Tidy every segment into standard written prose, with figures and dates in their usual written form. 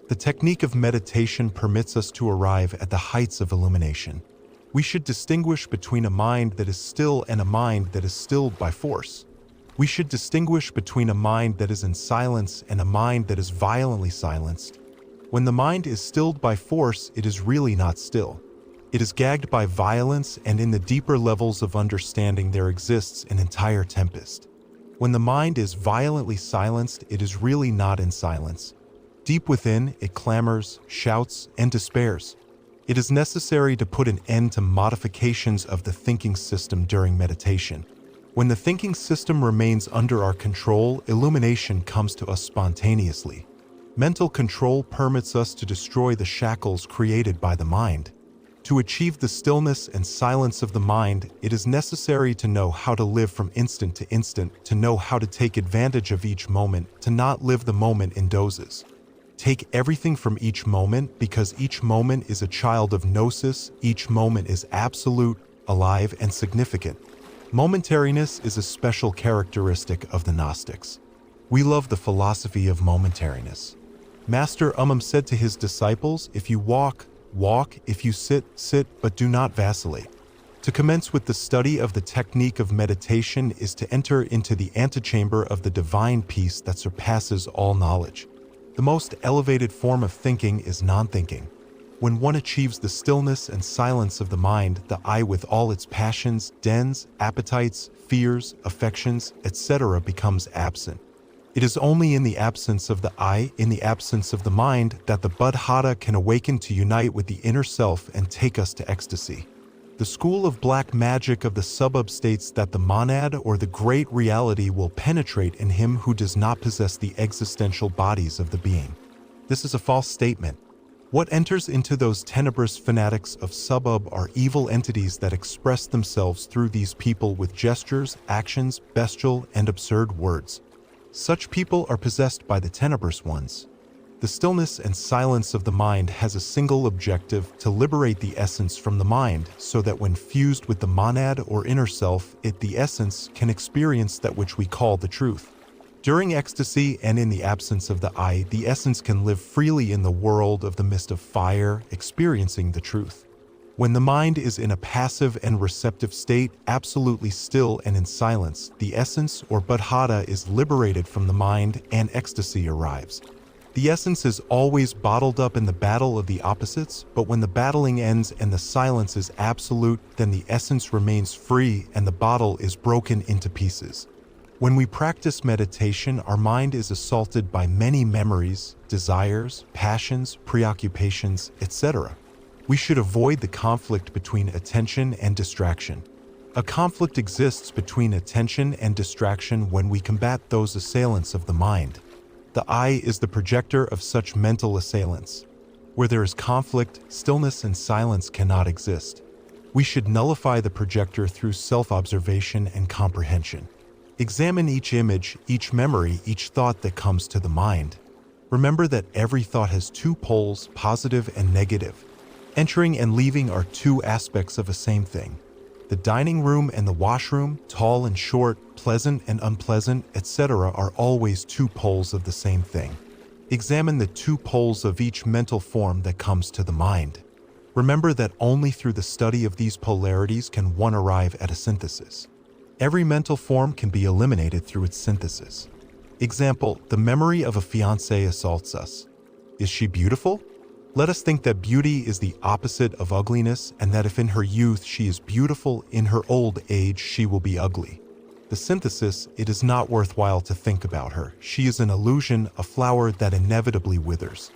The technique of meditation permits us to arrive at the heights of illumination. We should distinguish between a mind that is still and a mind that is stilled by force. We should distinguish between a mind that is in silence and a mind that is violently silenced. When the mind is stilled by force, it is really not still. It is gagged by violence, and in the deeper levels of understanding there exists an entire tempest. When the mind is violently silenced, it is really not in silence. Deep within, it clamors, shouts, and despairs. It is necessary to put an end to modifications of the thinking system during meditation. When the thinking system remains under our control, illumination comes to us spontaneously. Mental control permits us to destroy the shackles created by the mind. To achieve the stillness and silence of the mind, it is necessary to know how to live from instant to instant, to know how to take advantage of each moment, to not live the moment in dozes. Take everything from each moment, because each moment is a child of gnosis, each moment is absolute, alive, and significant. Momentariness is a special characteristic of the Gnostics. We love the philosophy of momentariness. Master said to his disciples, "If you walk, walk, if you sit, sit, but do not vacillate." To commence with the study of the technique of meditation is to enter into the antechamber of the divine peace that surpasses all knowledge. The most elevated form of thinking is non-thinking. When one achieves the stillness and silence of the mind, the I with all its passions, dens, appetites, fears, affections, etc. becomes absent. It is only in the absence of the I, in the absence of the mind, that the Buddhata can awaken to unite with the inner self and take us to ecstasy. The school of black magic of the suburb states that the monad or the great reality will penetrate in him who does not possess the existential bodies of the being. This is a false statement. What enters into those tenebrous fanatics of suburb are evil entities that express themselves through these people with gestures, actions, bestial, and absurd words. Such people are possessed by the tenebrous ones. The stillness and silence of the mind has a single objective: to liberate the essence from the mind, so that when fused with the monad or inner self, the essence can experience that which we call the truth. During ecstasy and in the absence of the I, the essence can live freely in the world of the mist of fire, experiencing the truth. When the mind is in a passive and receptive state, absolutely still and in silence, the essence or Buddhata is liberated from the mind and ecstasy arrives. The essence is always bottled up in the battle of the opposites, but when the battling ends and the silence is absolute, then the essence remains free and the bottle is broken into pieces. When we practice meditation, our mind is assaulted by many memories, desires, passions, preoccupations, etc. We should avoid the conflict between attention and distraction. A conflict exists between attention and distraction when we combat those assailants of the mind. The I is the projector of such mental assailants. Where there is conflict, stillness and silence cannot exist. We should nullify the projector through self-observation and comprehension. Examine each image, each memory, each thought that comes to the mind. Remember that every thought has two poles, positive and negative. Entering and leaving are two aspects of a same thing. The dining room and the washroom, tall and short, pleasant and unpleasant, etc. are always two poles of the same thing. Examine the two poles of each mental form that comes to the mind. Remember that only through the study of these polarities can one arrive at a synthesis. Every mental form can be eliminated through its synthesis. Example, the memory of a fiancé assaults us. Is she beautiful? Let us think that beauty is the opposite of ugliness, and that if in her youth she is beautiful, in her old age she will be ugly. The synthesis, it is not worthwhile to think about her. She is an illusion, a flower that inevitably withers.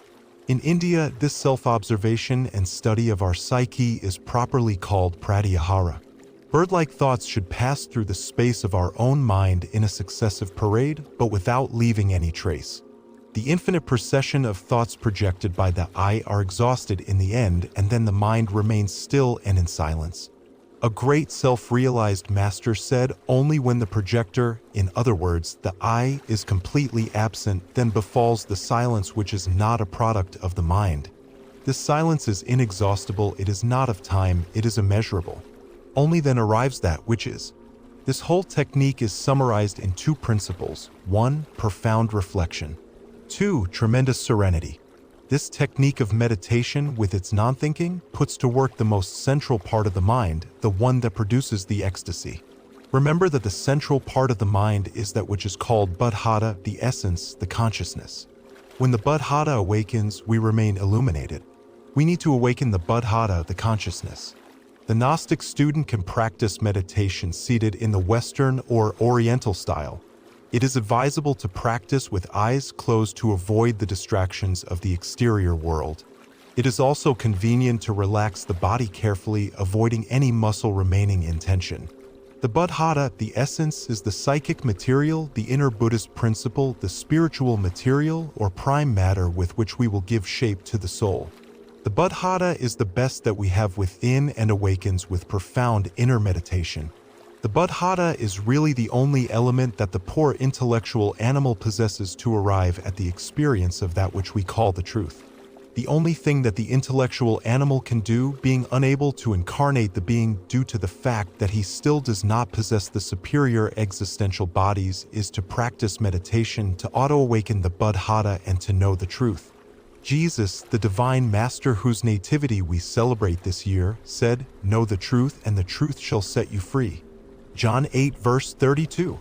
In India, this self-observation and study of our psyche is properly called pratyahara. Bird-like thoughts should pass through the space of our own mind in a successive parade, but without leaving any trace. The infinite procession of thoughts projected by the I are exhausted in the end, and then the mind remains still and in silence. A great self-realized master said, only when the projector, in other words, the I, is completely absent, then befalls the silence which is not a product of the mind. This silence is inexhaustible, it is not of time, it is immeasurable. Only then arrives that which is. This whole technique is summarized in two principles. 1. Profound reflection. 2. Tremendous serenity. This technique of meditation, with its non-thinking, puts to work the most central part of the mind, the one that produces the ecstasy. Remember that the central part of the mind is that which is called buddhata, the essence, the consciousness. When the buddhata awakens, we remain illuminated. We need to awaken the buddhata, the consciousness. The Gnostic student can practice meditation seated in the Western or Oriental style. It is advisable to practice with eyes closed to avoid the distractions of the exterior world. It is also convenient to relax the body carefully, avoiding any muscle remaining in tension. The buddhata, the essence, is the psychic material, the inner Buddhist principle, the spiritual material or prime matter with which we will give shape to the soul. The buddhata is the best that we have within and awakens with profound inner meditation. The buddhata is really the only element that the poor intellectual animal possesses to arrive at the experience of that which we call the truth. The only thing that the intellectual animal can do, being unable to incarnate the being due to the fact that he still does not possess the superior existential bodies, is to practice meditation to auto-awaken the buddhata and to know the truth. Jesus, the divine master whose nativity we celebrate this year, said, "Know the truth and the truth shall set you free." John 8 verse 32.